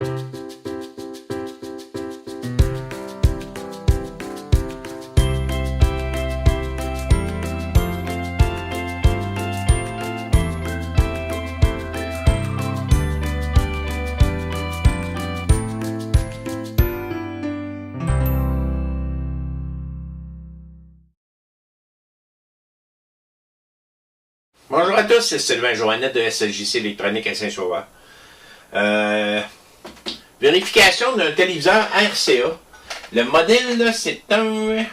Bonjour à tous, c'est Sylvain Joannette de SLJC Électronique à Saint-Sauveur. Vérification d'un téléviseur RCA. Le modèle, là, c'est un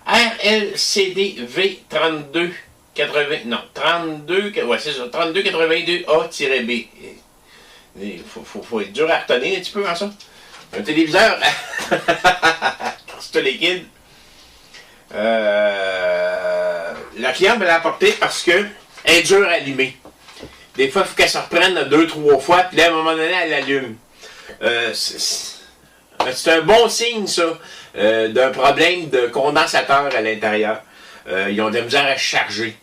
RLCD V3280. Non, 3282A-B. Il faut être dur à retenir un petit peu en ça. Un téléviseur cristaux liquide. La cliente me l'a apporté parce que elle est dure à allumer. Des fois, il faut qu'elle se reprenne 2-3 fois, puis là, à un moment donné, elle allume. C'est un bon signe, ça, d'un problème de condensateur à l'intérieur. Ils ont de la misère à charger.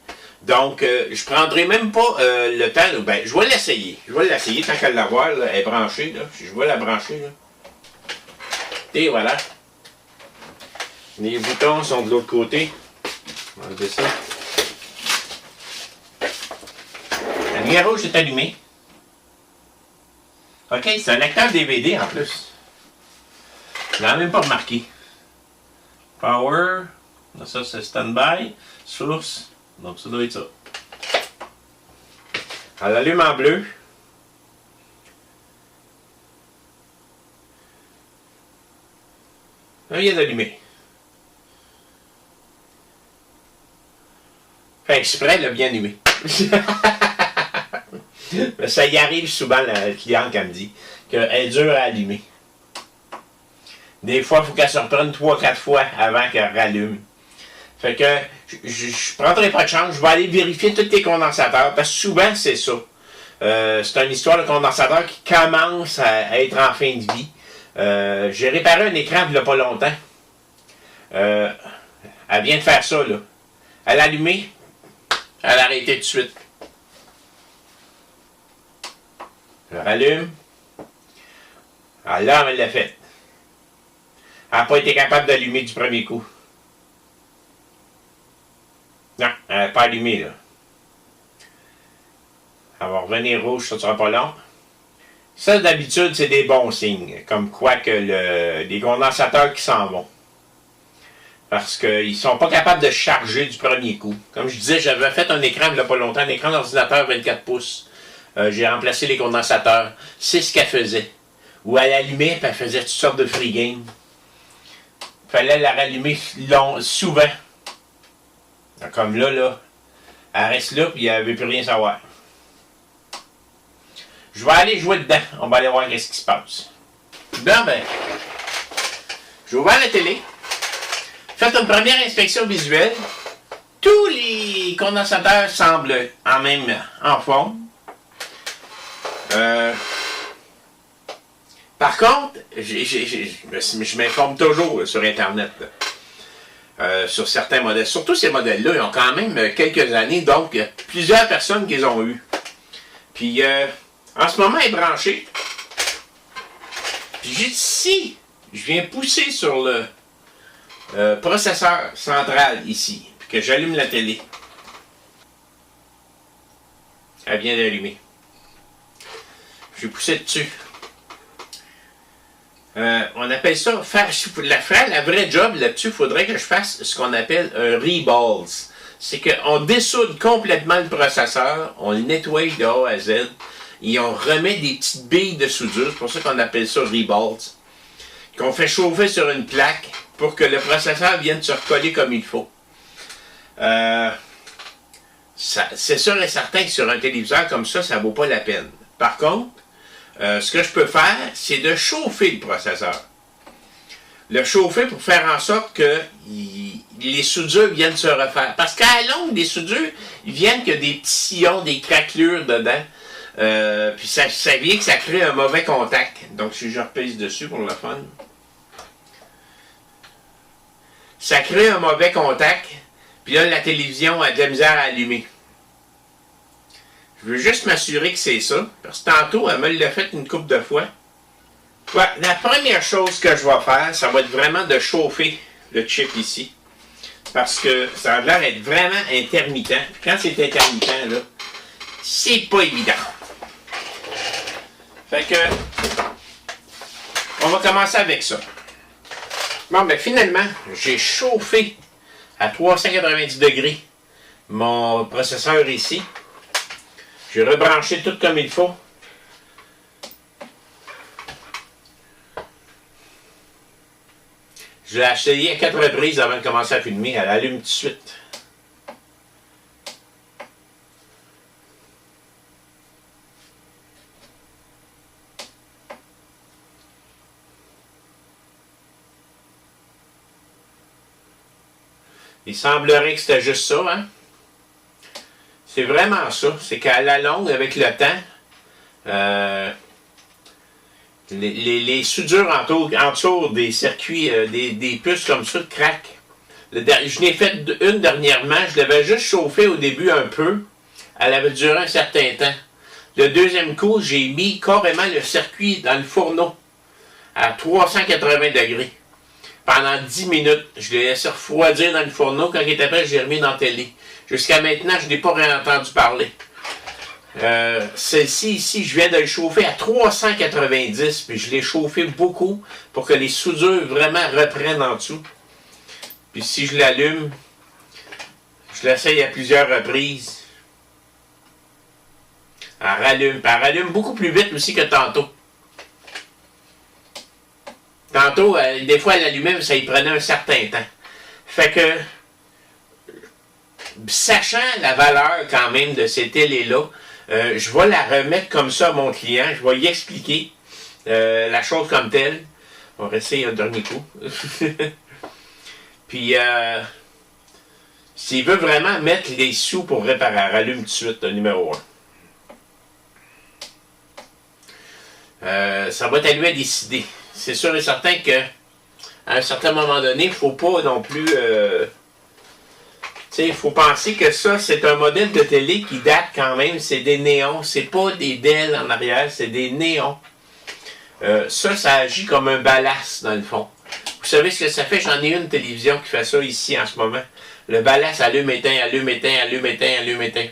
Donc, je prendrai même pas le temps. Ben, je vais l'essayer. Je vais l'essayer tant qu'à l'avoir. Elle est branchée. Là. Je vais la brancher. Là. Et voilà. Les boutons sont de l'autre côté. On va enlever ça. La lumière rouge est allumée. OK, c'est un lecteur DVD en plus. Je ne l'ai même pas remarqué. Power. Ça, c'est standby. Source. Donc, ça doit être ça. Elle allume en bleu. Là, il vient d'allumer. Fait exprès, elle a bien allumé. Mais ça y arrive souvent, la cliente, qui me dit qu'elle est dure à allumer. Des fois, il faut qu'elle se reprenne 3-4 fois avant qu'elle rallume. Fait que je ne prendrai pas de chance, je vais aller vérifier tous les condensateurs, parce que souvent, c'est ça. C'est une histoire de condensateur qui commence à être en fin de vie. J'ai réparé un écran il n'y a pas longtemps. Elle vient de faire ça, là. Elle a allumé, elle a arrêté tout de suite. Je rallume. Ah là, elle l'a fait. Elle n'a pas été capable d'allumer du premier coup. Non, elle n'a pas allumé, là. Elle va revenir rouge, ça ne sera pas long. Ça, d'habitude, c'est des bons signes. Comme quoi que les condensateurs qui s'en vont. Parce qu'ils ne sont pas capables de charger du premier coup. Comme je disais, j'avais fait un écran il n'y a pas longtemps, un écran d'ordinateur 24 pouces. J'ai remplacé les condensateurs. C'est ce qu'elle faisait. Ou elle allumait, puis elle faisait toutes sortes de free games. Il fallait la rallumer souvent. Comme là, elle reste là, puis elle ne veut plus rien savoir. Je vais aller jouer dedans. On va aller voir ce qui se passe. Bon, ben, j'ai ouvert la télé. Faites une première inspection visuelle. Tous les condensateurs semblent en forme. Par contre, je m'informe toujours sur Internet. Sur certains modèles. Surtout ces modèles-là, ils ont quand même quelques années, donc il y a plusieurs personnes qui les ont eu. Puis, en ce moment, elle est branchée. Puis, j'ai dit, si je viens pousser sur le processeur central ici, puis que j'allume la télé, elle vient d'allumer. Je vais pousser dessus. On appelle ça, la vraie job là-dessus, il faudrait que je fasse ce qu'on appelle un reballs. C'est qu'on dessoude complètement le processeur, on le nettoie de A à Z, et on remet des petites billes de soudure, c'est pour ça qu'on appelle ça reballs, qu'on fait chauffer sur une plaque pour que le processeur vienne se recoller comme il faut. C'est sûr et certain que sur un téléviseur comme ça, ça ne vaut pas la peine. Par contre, ce que je peux faire, c'est de chauffer le processeur. Le chauffer pour faire en sorte que les soudures viennent se refaire. Parce qu'à la longue, les soudures, ils viennent qu'il y a des petits sillons, des craquelures dedans. Puis ça vient que ça crée un mauvais contact. Donc si je repèse dessus pour le fun. Ça crée un mauvais contact. Puis là, la télévision a de la misère à allumer. Je veux juste m'assurer que c'est ça. Parce que tantôt, elle me l'a fait une couple de fois. Ouais, la première chose que je vais faire, ça va être vraiment de chauffer le chip ici. Parce que ça a l'air d'être vraiment intermittent. Puis quand c'est intermittent, là, c'est pas évident. Fait que, on va commencer avec ça. Bon, ben finalement, j'ai chauffé à 390 degrés mon processeur ici. J'ai rebranché tout comme il faut. Je l'ai essayé à 4 reprises avant de commencer à filmer. Elle allume tout de suite. Il semblerait que c'était juste ça, hein? C'est vraiment ça. C'est qu'à la longue, avec le temps, les soudures entour des circuits, des puces comme ça, craquent. Je n'ai fait une dernièrement. Je l'avais juste chauffé au début un peu. Elle avait duré un certain temps. Le deuxième coup, j'ai mis carrément le circuit dans le fourneau à 380 degrés. Pendant 10 minutes, je l'ai laissé refroidir dans le fourneau. Quand il était prêt, j'ai remis dans la télé. Jusqu'à maintenant, je n'ai pas réentendu parler. Celle-ci, ici, je viens de le chauffer à 390, puis je l'ai chauffé beaucoup pour que les soudures vraiment reprennent en dessous. Puis si je l'allume, je l'essaye à plusieurs reprises. Elle rallume beaucoup plus vite aussi que tantôt. Tantôt, des fois, elle allumait, mais ça y prenait un certain temps. Fait que, sachant la valeur quand même de ces télés-là, je vais la remettre comme ça à mon client. Je vais y expliquer la chose comme telle. On va essayer un dernier coup. Puis, s'il veut vraiment mettre les sous pour réparer, rallume tout de suite le numéro 1. Ça va être à lui à décider. C'est sûr et certain que à un certain moment donné, il ne faut pas non plus... il faut penser que ça, c'est un modèle de télé qui date quand même. C'est des néons. C'est pas des DEL en arrière, c'est des néons. Ça agit comme un ballast dans le fond. Vous savez ce que ça fait? J'en ai une télévision qui fait ça ici en ce moment. Le ballast allume, éteint, allume, éteint, allume, éteint, allume, éteint.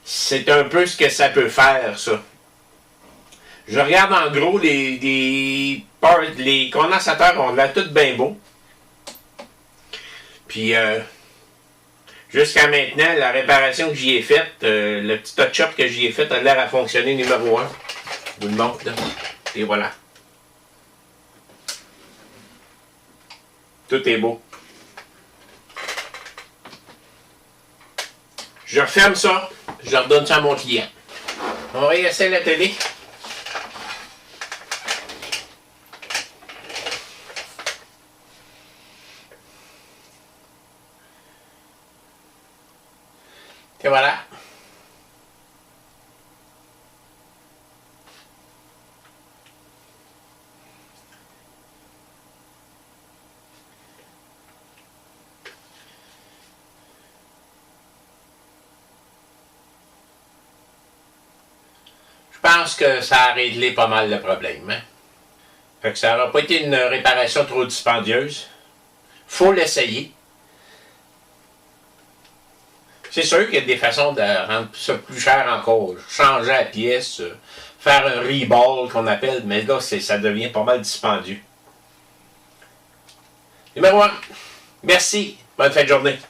C'est un peu ce que ça peut faire, ça. Je regarde en gros, les condensateurs ont l'air tout bien beaux. Puis, jusqu'à maintenant, la réparation que j'y ai faite, le petit touch-up que j'y ai fait a l'air à fonctionner numéro 1. Je vous le montre, là. Et voilà. Tout est beau. Je referme ça. Je redonne ça à mon client. On va essayer la télé. Et voilà. Je pense que ça a réglé pas mal le problème. Hein? Fait que ça n'aura pas été une réparation trop dispendieuse. Faut l'essayer. C'est sûr qu'il y a des façons de rendre ça plus cher encore. Changer la pièce, faire un reball qu'on appelle, mais là, ça devient pas mal dispendieux. Numéro 1. Merci. Bonne fin de journée.